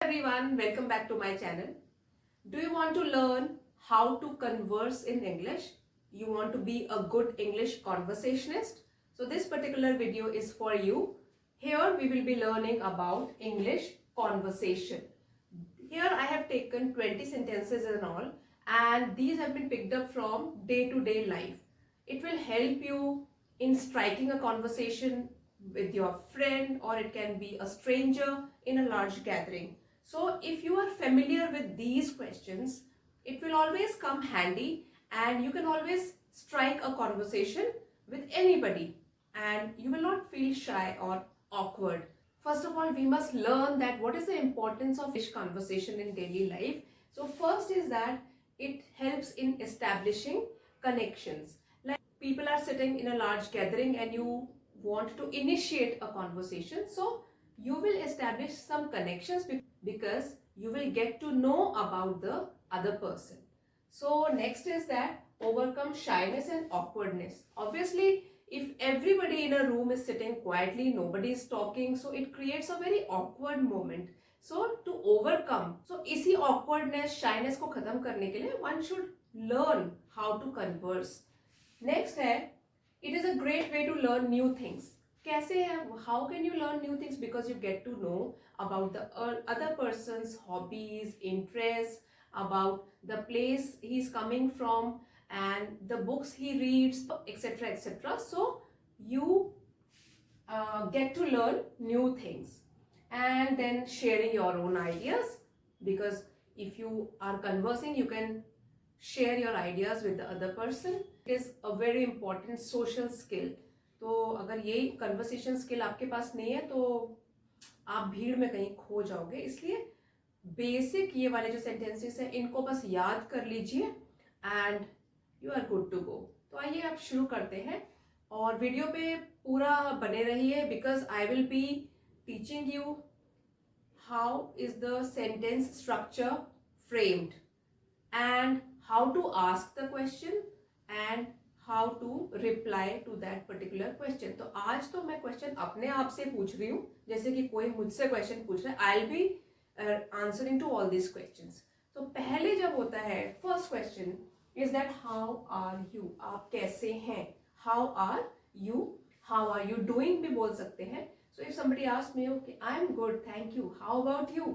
Everyone, welcome back to my channel. Do you want to learn how to converse in English? You want to be a good English conversationist? So this particular video is for you. Here we will be learning about English conversation. Here I have taken 20 sentences and all, and these have been picked up from day-to-day life. It will help you in striking a conversation with your friend, or it can be a stranger in a large gathering. So if you are familiar with these questions, it will always come handy and you can always strike a conversation with anybody and you will not feel shy or awkward. First of all, we must learn that what is the importance of English conversation in daily life. So first is that it helps in establishing connections. Like people are sitting in a large gathering and you want to initiate a conversation. So you will establish some connections because you will get to know about the other person. So next is that overcome shyness and awkwardness. Obviously, if everybody in a room is sitting quietly, nobody is talking, so it creates a very awkward moment. So to overcome, so इसी awkwardness, shyness को खत्म करने के लिए one should learn how to converse. Next है, it is a great way to learn new things. कैसे है? How can you learn new things? Because you get to know about the other person's hobbies, interests, about the place he's coming from, and the books he reads, etc. etc. So you get to learn new things, and then sharing your own ideas, because if you are conversing, you can share your ideas with the other person. It is a very important social skill. तो अगर ये conversation skill आपके पास नहीं है तो आप भीड़ में कहीं खो जाओगे. इसलिए बेसिक ये वाले जो सेंटेंसेस हैं इनको बस याद कर लीजिए and you are good to go. तो आइए आप शुरू करते हैं और वीडियो पे पूरा बने रहिए because I will be teaching you how is the sentence structure framed and how to ask the question and how to reply to that particular question. तो आज तो मैं क्वेश्चन अपने आप से पूछ रही हूँ, जैसे कि कोई मुझसे क्वेश्चन पूछ रहा है. I will be answering to all this questions. तो पहले जब होता है first question is that how are you, आप कैसे हैं. हाउ आर यू डूइंग भी बोल सकते हैं. So if somebody asks me okay I am good thank you, how about you,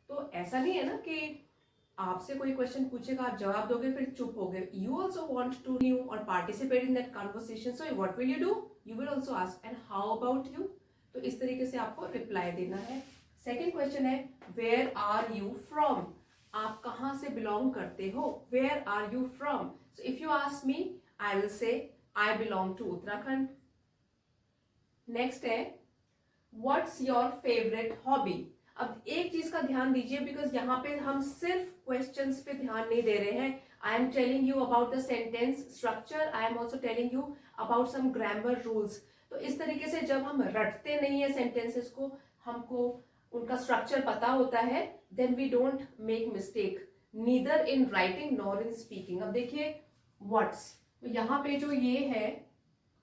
तो ऐसा नहीं है ना कि आपसे कोई क्वेश्चन पूछेगा आप जवाब दोगे फिर चुप हो गए. You also want to know और participate in that conversation. So what will you do, you will also ask and how about you. तो इस तरीके से आपको रिप्लाई देना है. सेकेंड क्वेश्चन है वेयर आर यू फ्रॉम, आप कहाँ से बिलोंग करते हो. Where are you from. So if you ask me I will say I belong to Uttarakhand. Next है व्हाट्स योर फेवरेट हॉबी. अब एक चीज का ध्यान दीजिए बिकॉज यहाँ पे हम सिर्फ क्वेश्चंस पे ध्यान नहीं दे रहे हैं. I am telling you about the sentence structure, I am also telling you about some grammar rules. तो इस तरीके से जब हम रटते नहीं है सेंटेंसेस को, हमको उनका स्ट्रक्चर पता होता है, then we don't make mistake neither in writing nor in speaking. अब देखिए व्हाट्स, तो यहाँ पे जो ये है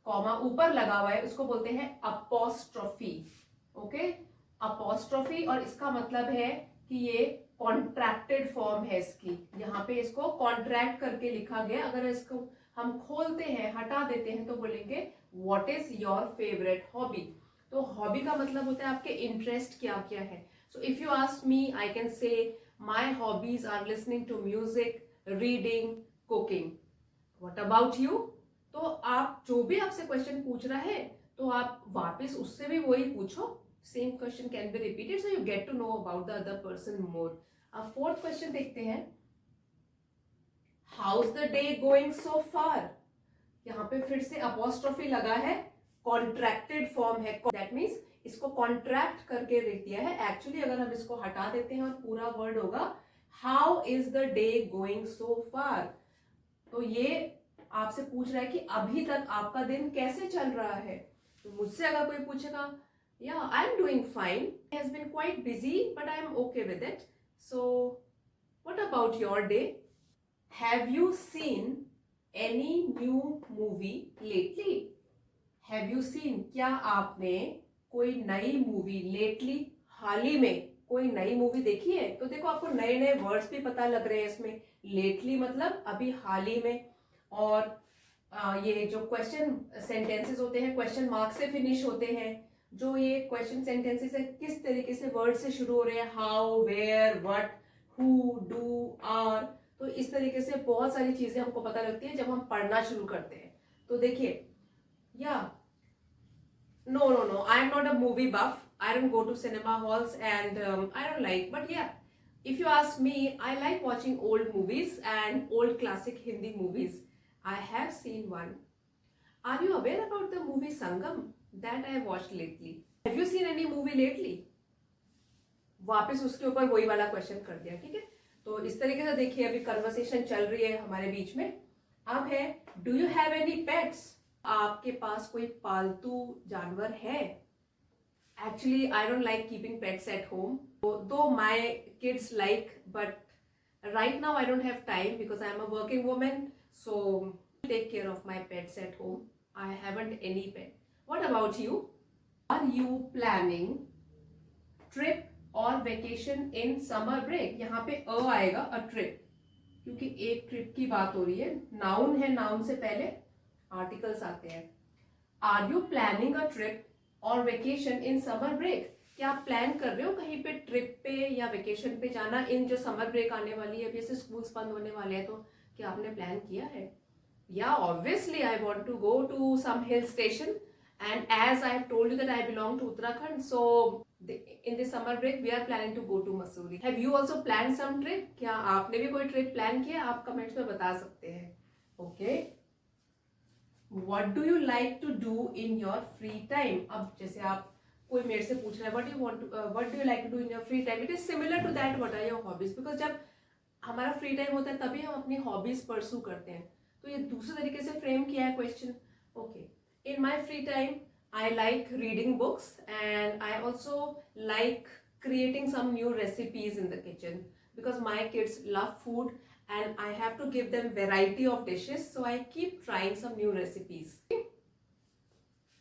कॉमा ऊपर लगा हुआ है उसको बोलते हैं अपोस्ट्रोफी. ओके, अपोस्ट्रोफी, और इसका मतलब है कि ये कॉन्ट्रैक्टेड फॉर्म है इसकी. यहाँ पे इसको कॉन्ट्रैक्ट करके लिखा गया. अगर इसको हम खोलते हैं, हटा देते हैं, तो बोलेंगे what is your favourite hobby. तो हॉबी का मतलब होता है आपके इंटरेस्ट क्या क्या है. So if you ask me I can say my hobbies are listening to music, reading, cooking. What about you. तो आप जो भी आपसे क्वेश्चन पूछ रहा है तो आप वापस उससे भी वही पूछो. Same question can be repeated, so you get to know about the other person more. अब fourth question देखते हैं. How's the day going so far? यहाँ पे फिर से apostrophe लगा है, contracted form है. That means इसको contract करके लिख दिया है. Actually अगर हम इसको हटा देते हैं और पूरा word होगा How is the day going so far? तो ये आपसे पूछ रहा है कि अभी तक आपका दिन कैसे चल रहा है. तो मुझसे अगर कोई पूछेगा Yeah, I'm doing fine. It has been quite busy, but I'm okay with it. So, what about your day? Have you seen any new movie lately? Have you seen? क्या आपने कोई नई मूवी lately हाल ही में कोई नई movie देखी है तो देखो आपको नए नए वर्ड्स भी पता लग रहे हैं इसमें। लेटली मतलब अभी हाल ही में। और ये जो क्वेश्चन सेंटेंसेस होते हैं क्वेश्चन मार्क से फिनिश होते हैं। जो ये क्वेश्चन सेंटेंसेस है किस तरीके से वर्ड से शुरू हो रहे हैं, how, where, what, who, do, are. तो इस तरीके से बहुत सारी चीजें हमको पता लगती है जब हम पढ़ना शुरू करते हैं। तो देखिए, या no, I am not a movie buff. I don't go to cinema halls and I don't like, but yeah, if you ask me, I like watching old movies and old classic Hindi movies. I have seen one. Are you aware about the movie Sangam that I watched lately? Have you seen any movie lately? वापस उसके ऊपर वही वाला question कर दिया, ठीक है। तो इस तरीके से देखिए अभी कन्वर्सेशन चल रही है हमारे बीच में। अब है, do you have any pets? आपके पास कोई पालतू जानवर है? Actually I don't like keeping pets at home, though my kids like, but right now I don't have time because I am a working woman, so take care of my pets at home. I haven't any pet. What about you? Are you planning trip or vacation in summer break? यहाँ पे अ आएगा, a trip, क्योंकि एक trip की बात हो रही है। नाउन है, नाउन से पहले आर्टिकल्स आते हैं। Are you planning a trip और वेकेशन इन समर ब्रेक? क्या आप प्लान कर रहे हो कहीं पे ट्रिप पे या वेकेशन पे जाना इन जो समर ब्रेक आने वाली है, जैसे स्कूल्स बंद होने वाले हैं, तो क्या आपने प्लान किया है? Yeah, obviously I want to go to some hill station, and as I have told you that I belong to Uttarakhand, so in this summer break we are planning to go to Mussoorie. Have you also planned some trip? क्या आपने भी कोई trip plan किया? आप comments में बता सकते हैं। Okay. What do you like to do in your free time? अब जैसे आप कोई मेरे से पूछ रहा है what do you like to do in your free time? It is similar to that. What are your hobbies? Because जब हमारा फ्री टाइम होता है तभी हम अपनी हॉबीज परसू करते हैं। तो ये दूसरे तरीके से फ्रेम किया है question. Okay, in my free time I like reading books and I also like creating some new recipes in the kitchen because my kids love food and I have to give them variety of dishes, so I keep trying some new recipes.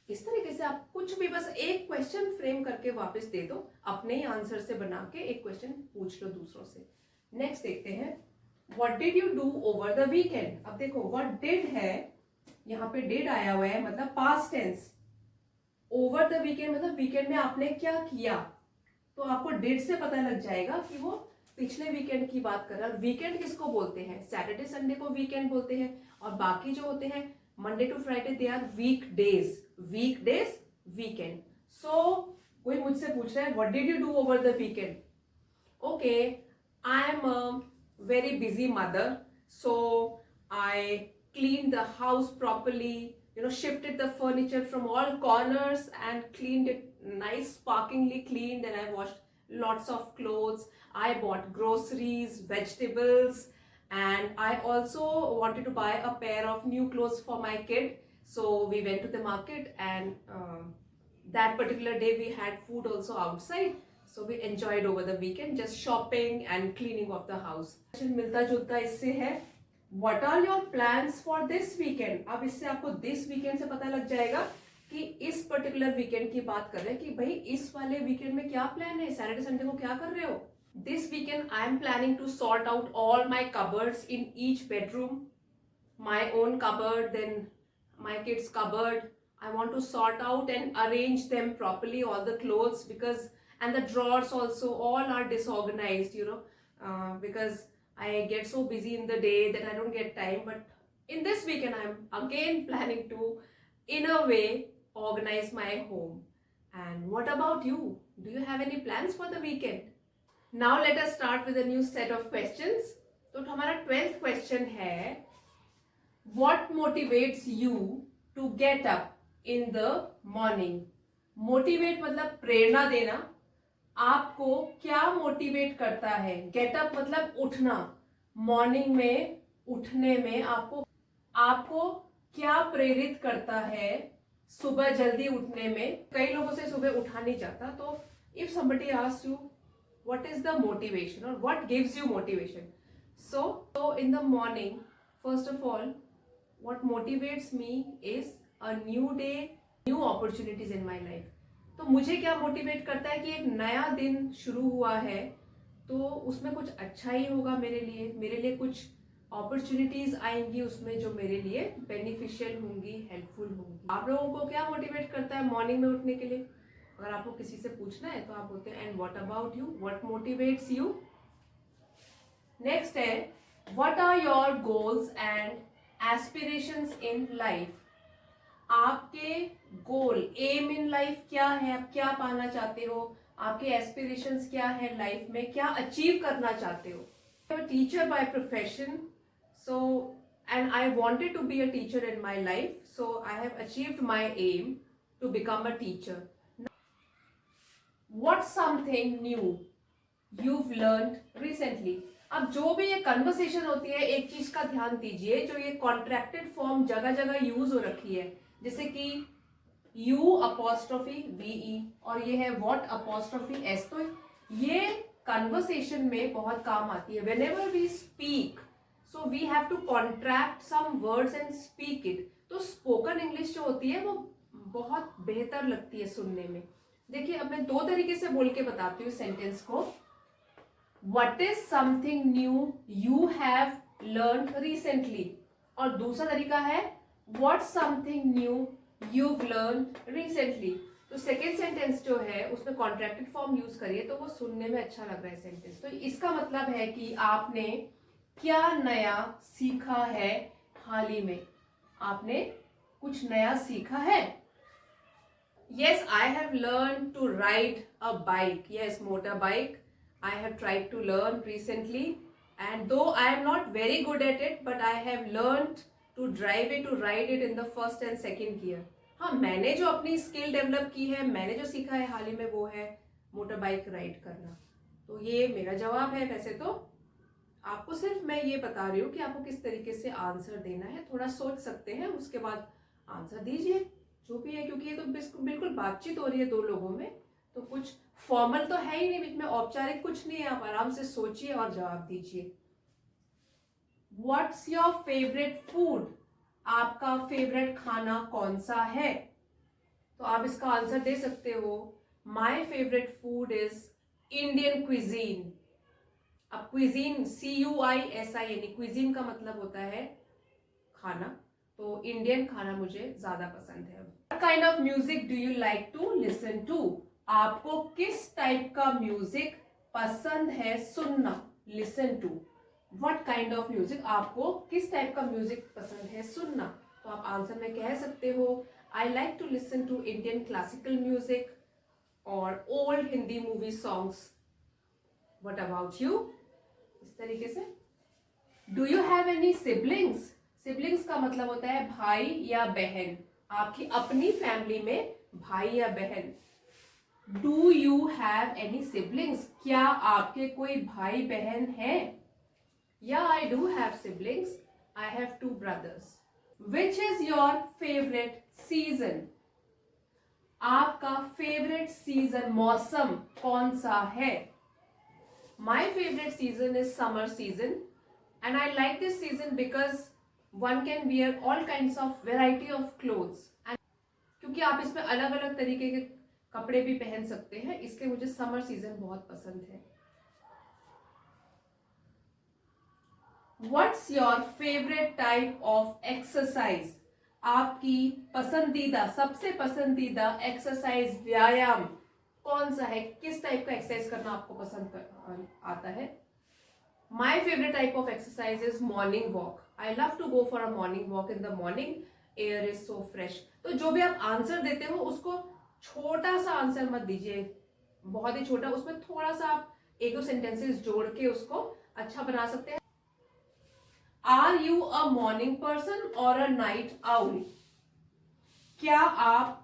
इस तरीके से आप कुछ भी बस एक question frame करके वापस दे दो, अपने ही आंसर से बना के एक क्वेश्चन पूछ लो दूसरों से। नेक्स्ट देखते हैं, What did you do over the weekend? अब देखो what did है, यहाँ पे did आया हुआ है मतलब past tense। over the weekend मतलब वीकेंड में आपने क्या किया, तो आपको did से पता लग जाएगा कि वो पिछले वीकेंड की बात कर रहा है। वीकेंड किसको बोलते हैं? सैटरडे संडे को वीकेंड बोलते हैं, और बाकी जो होते हैं Monday to Friday they are weekdays weekend. So कोई मुझसे पूछ रहा है what did you do over the weekend? Okay, I am very busy mother, so I cleaned the house properly, shifted the furniture from all corners and cleaned it nice, sparklingly cleaned, and I washed lots of clothes. I bought groceries, vegetables, and I also wanted to buy a pair of new clothes for my kid, so we went to the market, and that particular day we had food also outside. So we enjoyed over the weekend just shopping and cleaning of the house. मिलता जुलता इससे है, what are your plans for this weekend? अब इससे आपको this weekend से पता लग जाएगा कि इस पर्टिकुलर वीकेंड की बात कर रहे हैं कि भाई इस वाले वीकेंड में क्या प्लान है, सैटरडे संडे को क्या कर रहे हो। This weekend I am planning to sort out all my cupboards in each bedroom, my own cupboard, then my kids' cupboard. I want to sort out and arrange them properly, all the clothes, because and the drawers also all are disorganized, because I get so busy in the day that I don't get time. But in this weekend I'm again planning to, in a way, organize my home. And what about you? Do you have any plans for the weekend? Now let us start with a new set of questions. तो हमारा 12th question है, what motivates you to get up in the morning? Motivate मतलब प्रेरणा देना। आपको क्या motivate करता है? Get up मतलब उठना, मॉर्निंग में उठने में आपको क्या प्रेरित करता है सुबह जल्दी उठने में? कई लोगों से सुबह उठा नहीं जाता, तो if somebody asks you what is the motivation or what gives you motivation, so in the morning, first of all, what motivates me is a new day, new opportunities in my life. तो मुझे क्या motivate करता है कि एक नया दिन शुरू हुआ है तो उसमें कुछ अच्छा ही होगा मेरे लिए कुछ अपॉर्चुनिटीज आएंगी उसमें जो मेरे लिए बेनिफिशियल होंगी, हेल्पफुल होंगी। आप लोगों को क्या मोटिवेट करता है मॉर्निंग में उठने के लिए? अगर आपको किसी से पूछना है तो आप बोलते हैं and what about you, what motivates you? Next है what are your goals and aspirations in life? आपके गोल, एम इन लाइफ क्या है? आप क्या पाना चाहते हो? आपके एस्पिरेशंस क्या है लाइफ में? क्या अचीव करना चाहते हो? I'm a teacher by profession, so and I wanted to be a teacher in my life, so I have achieved my aim to become a teacher. What's something new you've learned recently? अब जो भी ये conversation होती है, एक चीज का ध्यान दीजिए, जो ये कॉन्ट्रैक्टेड फॉर्म जगह जगह यूज हो रखी है, जैसे कि यू अपॉस्ट्रोफी वीई और ये है व्हाट अपॉस्ट्रोफी एस, तो ये कन्वर्सेशन में बहुत काम आती है। Whenever we speak so we have to contract some words and speak it. तो स्पोकन इंग्लिश जो होती है वो बहुत बेहतर लगती है सुनने में। देखिए अब मैं दो तरीके से बोल के बताती हूँ सेंटेंस को। What is something new you have learned recently, और दूसरा तरीका है what something new you've learned recently। तो सेकेंड सेंटेंस जो है उसमें कॉन्ट्रैक्टेड फॉर्म यूज करिए तो वो सुनने में अच्छा लग रहा है सेंटेंस। तो इसका मतलब है कि आपने क्या नया सीखा है हाल ही में? आपने कुछ नया सीखा है। Yes, I have learned to ride a bike. Yes, motorbike. I have tried to learn recently, and though I am not very good at it, but I have learned to drive it, to ride it in the first and second gear। हाँ, मैंने जो अपनी skill develop की है, मैंने जो सीखा है हाल ही में वो है मोटर बाइक राइड करना। तो ये मेरा जवाब है। वैसे तो आपको सिर्फ मैं ये बता रही हूँ कि आपको किस तरीके से आंसर देना है, थोड़ा सोच सकते हैं उसके बाद आंसर दीजिए जो भी है, क्योंकि ये तो बिल्कुल बातचीत हो रही है दो लोगों में, तो कुछ फॉर्मल तो है ही नहीं बीच में, औपचारिक कुछ नहीं है। आप आराम से सोचिए और जवाब दीजिए। What's your favourite food? आपका फेवरेट खाना कौन सा है? तो आप इसका आंसर दे सकते हो my favourite food is Indian cuisine. अब क्विजीन CUISIN, क्विजीन का मतलब होता है खाना, तो इंडियन खाना मुझे ज्यादा पसंद है। What kind of music do you like to listen to? आपको किस टाइप का म्यूजिक पसंद है सुनना? Listen to। What kind of music? आपको किस टाइप का म्यूजिक पसंद है सुनना? तो आप आंसर में कह सकते हो I like to listen to Indian classical music और old Hindi movie songs। What about you? इस तरीके से। Do you have any siblings? Siblings का मतलब होता है भाई या बहन, आपकी अपनी फैमिली में भाई या बहन। Do you have any siblings? क्या आपके कोई भाई बहन है? Yeah, I do have siblings. I have 2 brothers. Which is your favorite season? आपका फेवरेट सीजन, मौसम कौन सा है? My favorite season is summer season, and I like this season because one can wear all kinds of variety of clothes, and क्योंकि आप इसमें अलग अलग तरीके के कपड़े भी पहन सकते हैं, इसलिए मुझे समर सीजन बहुत पसंद है। What's your favorite type of exercise? आपकी पसंदीदा, सबसे पसंदीदा एक्सरसाइज, व्यायाम कौन सा है? किस टाइप का एक्सरसाइज करना आपको पसंद आता है? My favorite type of exercise is morning walk. I love to go for a morning walk in the morning. Air is so fresh. तो जो भी आप आंसर देते हो उसको छोटा सा आंसर मत दीजिए, बहुत ही छोटा, उसमें थोड़ा सा आप एक दो सेंटेंसेस जोड़ के उसको अच्छा बना सकते हैं। Are you a morning person or a night owl? क्या आप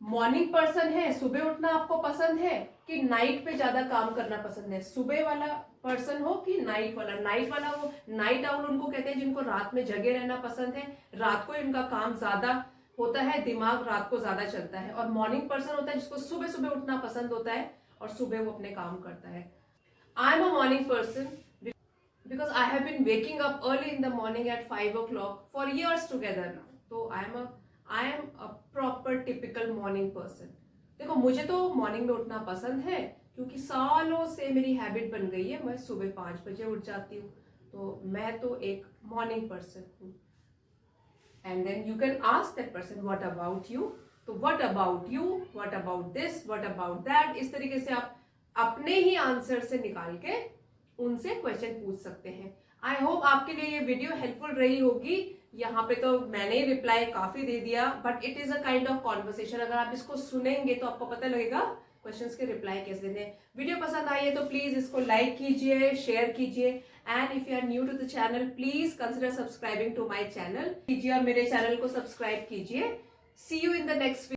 मॉर्निंग पर्सन है, सुबह उठना आपको पसंद है, कि नाइट पे ज्यादा काम करना पसंद है? सुबह वाला पर्सन हो कि नाइट वाला? नाइट वाला वो नाइट आउल उनको कहते हैं जिनको रात में जगे रहना पसंद है, रात को इनका काम ज्यादा होता है, दिमाग रात को ज्यादा चलता है। और मॉर्निंग पर्सन होता है जिसको सुबह सुबह उठना पसंद होता है और सुबह वो अपने काम करता है। आई am a morning person because I have been waking up early in the morning at 5 o'clock for years together now. So I am a proper typical morning person. देखो मुझे तो मॉर्निंग में उठना पसंद है क्योंकि सालों से मेरी हैबिट बन गई है, मैं सुबह 5 बजे उठ जाती हूँ, तो मैं तो एक मॉर्निंग पर्सन हूँ। And then you can ask that person what about you, तो what about you, what about this, what about that, इस तरीके से आप अपने ही आंसर से निकाल के उनसे क्वेश्चन पूछ सकते हैं। आई होप आपके लिए ये वीडियो हेल्पफुल रही होगी। यहाँ पे तो मैंने रिप्लाई काफी दे दिया, but it is a kind of conversation. अगर आप इसको सुनेंगे तो आपको पता लगेगा क्वेश्चंस के रिप्लाई कैसे देने हैं। वीडियो पसंद आई है तो प्लीज इसको लाइक कीजिए, शेयर कीजिए, and if you are new to the channel please consider subscribing to my channel कीजिए और मेरे चैनल को सब्सक्राइब कीजिए। See you in the next